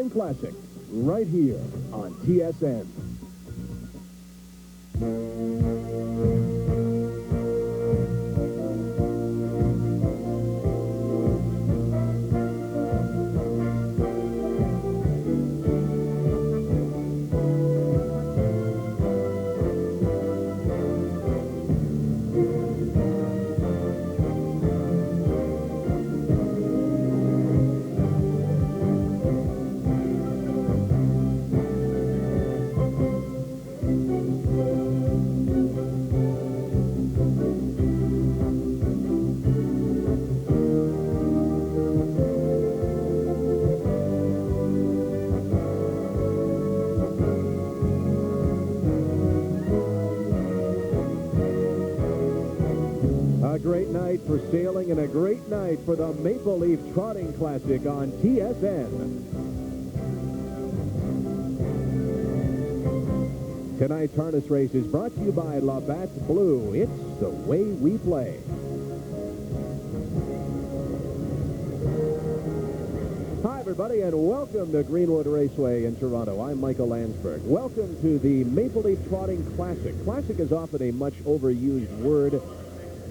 Classic, right here on TSN. A great night for sailing and a great night for the Maple Leaf Trotting Classic on TSN. Tonight's harness race is brought to you by Labatt's Blue. It's the way we play. Hi, everybody, and welcome to Greenwood Raceway in Toronto. I'm Michael Landsberg. Welcome to the Maple Leaf Trotting Classic. Classic is often a much overused word,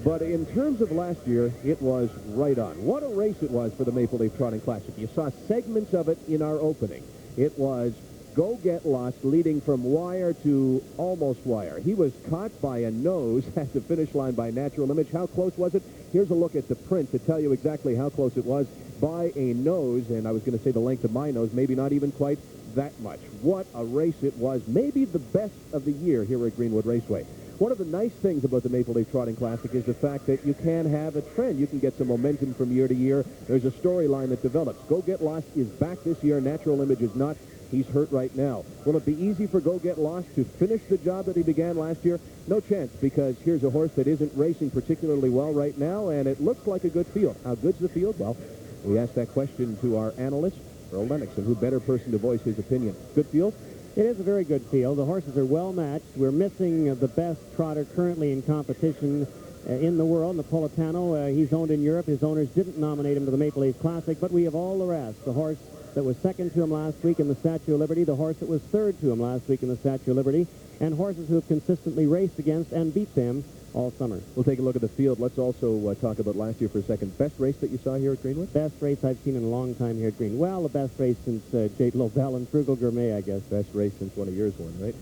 but in terms of last year, it was right on. What a race it was for the Maple Leaf Trotting Classic. You saw segments of it in our opening. It was Go Get Lost, leading from wire to almost wire. He was caught by a nose at the finish line by Natural Image. How close was it? Here's a look at the print to tell you exactly how close it was. By a nose, and I was going to say the length of my nose, maybe not even quite that much. What a race it was. Maybe the best of the year here at Greenwood Raceway. One of the nice things about the Maple Leaf Trotting Classic is the fact that you can have a trend. You can get some momentum from year to year. There's a storyline that develops. Go Get Lost is back this year. Natural Image is not. He's hurt right now. Will it be easy for Go Get Lost to finish the job that he began last year? No chance, because here's a horse that isn't racing particularly well right now, and it looks like a good field. How good's the field? Well, we asked that question to our analyst, Earl Lennox, and who better person to voice his opinion? Good field? It is a very good field. The horses are well matched. We're missing the best trotter currently in competition in the world, Napolitano. He's owned in Europe. His owners didn't nominate him to the Maple Leaf Classic, but we have all the rest. The horse that was second to him last week in the Statue of Liberty, the horse that was third to him last week in the Statue of Liberty, and horses who have consistently raced against and beat them all summer. We'll take a look at the field. Let's also talk about last year for a second. Best race that you saw here at Greenwood? Best race I've seen in a long time here at Greenwood. Well, the best race since Jade Lobel and Frugal Gourmet, I guess. Best race since one of yours won, right?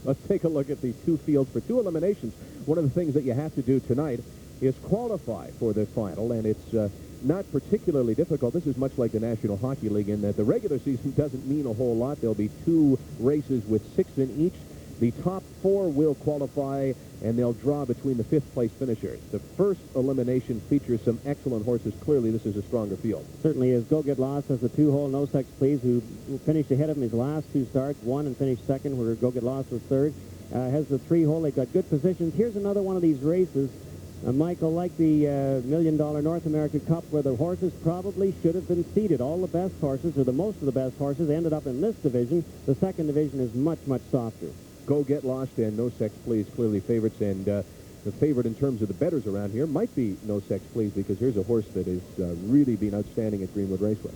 Let's take a look at the two fields for two eliminations. One of the things that you have to do tonight is qualify for the final, and it's not particularly difficult. This is much like the National Hockey League in that the regular season doesn't mean a whole lot. There'll be two races with 6 in each. The top 4 will qualify, and they'll draw between the 5th-place finishers. The first elimination features some excellent horses. Clearly, this is a stronger field. Certainly is. Go Get Lost has the 2-hole No Sex Please, who finished ahead of him his last 2 starts, won and finished second, where Go Get Lost was third. Has the 3-hole. They've got good positions. Here's another one of these races, Michael, like the $1 million North American Cup, where the horses probably should have been seeded. All the best horses, or the most of the best horses, ended up in this division. The second division is much, much softer. Go Get Lost and No Sex Please clearly favorites, and the favorite in terms of the bettors around here might be No Sex Please, because here's a horse that has really been outstanding at Greenwood Raceway.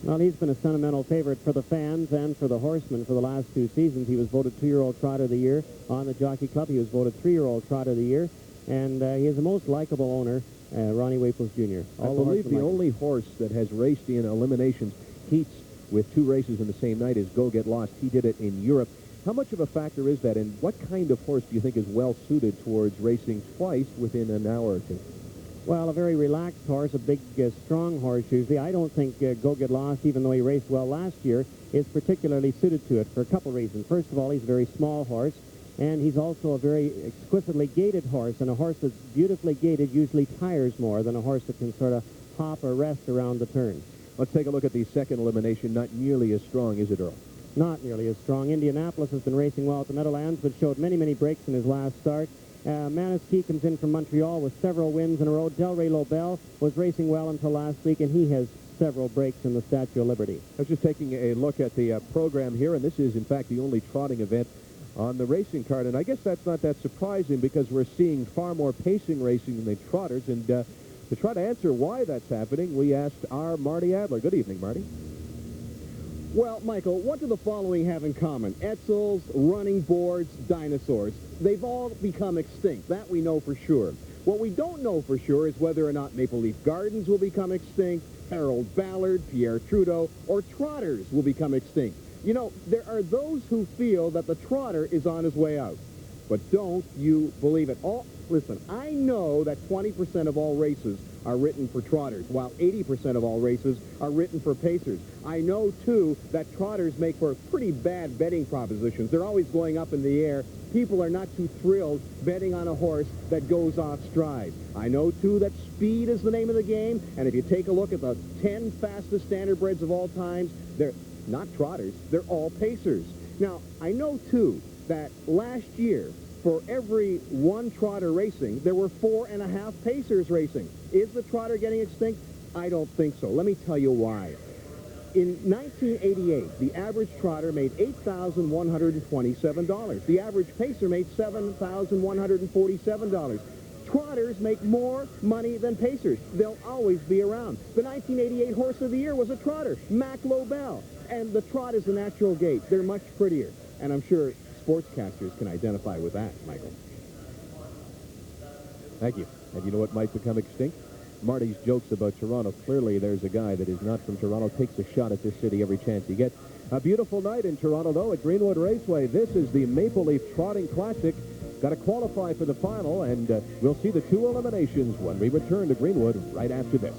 Well, he's been a sentimental favorite for the fans and for the horsemen for the last 2 seasons. He was voted 2-year-old Trotter of the Year on the Jockey Club. He was voted 3-year-old Trotter of the Year, and he is the most likable owner, Ronnie Waples Jr. I believe the only horse that has raced in eliminations heats with 2 races in the same night is Go Get Lost. He did it in Europe. How much of a factor is that, and what kind of horse do you think is well-suited towards racing twice within an hour or 2? Well, a very relaxed horse, a big, strong horse usually. I don't think Go Get Lost, even though he raced well last year, is particularly suited to it for a couple reasons. First of all, he's a very small horse, and he's also a very exquisitely gaited horse, and a horse that's beautifully gaited usually tires more than a horse that can sort of hop or rest around the turn. Let's take a look at the second elimination. Not nearly as strong, is it, Earl? Not nearly as strong. Indianapolis has been racing well at the Meadowlands, but showed many, many breaks in his last start. Maniskee comes in from Montreal with several wins in a row. Delray Lobel was racing well until last week, and he has several breaks in the Statue of Liberty. I was just taking a look at the program here, and this is, in fact, the only trotting event on the racing card. And I guess that's not that surprising, because we're seeing far more pacing racing than the trotters. And to try to answer why that's happening, we asked our Marty Adler. Good evening, Marty. Well, Michael, what do the following have in common? Etzels, running boards, dinosaurs. They've all become extinct. That we know for sure. What we don't know for sure is whether or not Maple Leaf Gardens will become extinct, Harold Ballard, Pierre Trudeau, or trotters will become extinct. You know, there are those who feel that the trotter is on his way out. But don't you believe it. Listen, I know that 20% of all races are written for trotters, while 80% of all races are written for pacers. I know, too, that trotters make for pretty bad betting propositions. They're always going up in the air. People are not too thrilled betting on a horse that goes off stride. I know, too, that speed is the name of the game, and if you take a look at the 10 fastest standardbreds of all times, they're not trotters, they're all pacers. Now, I know, too, that last year, for every one trotter racing, there were 4.5 pacers racing. Is the trotter getting extinct? I don't think so. Let me tell you why. In 1988, the average trotter made $8,127. The average pacer made $7,147. Trotters make more money than pacers. They'll always be around. The 1988 Horse of the Year was a trotter, Mac Lobel. And the trot is a natural gait. They're much prettier. And I'm sure sportscasters can identify with that, Michael. Thank you. And you know what might become extinct? Marty's jokes about Toronto. Clearly, there's a guy that is not from Toronto, takes a shot at this city every chance he gets. A beautiful night in Toronto, though, at Greenwood Raceway. This is the Maple Leaf Trotting Classic. Got to qualify for the final, and we'll see the two eliminations when we return to Greenwood right after this.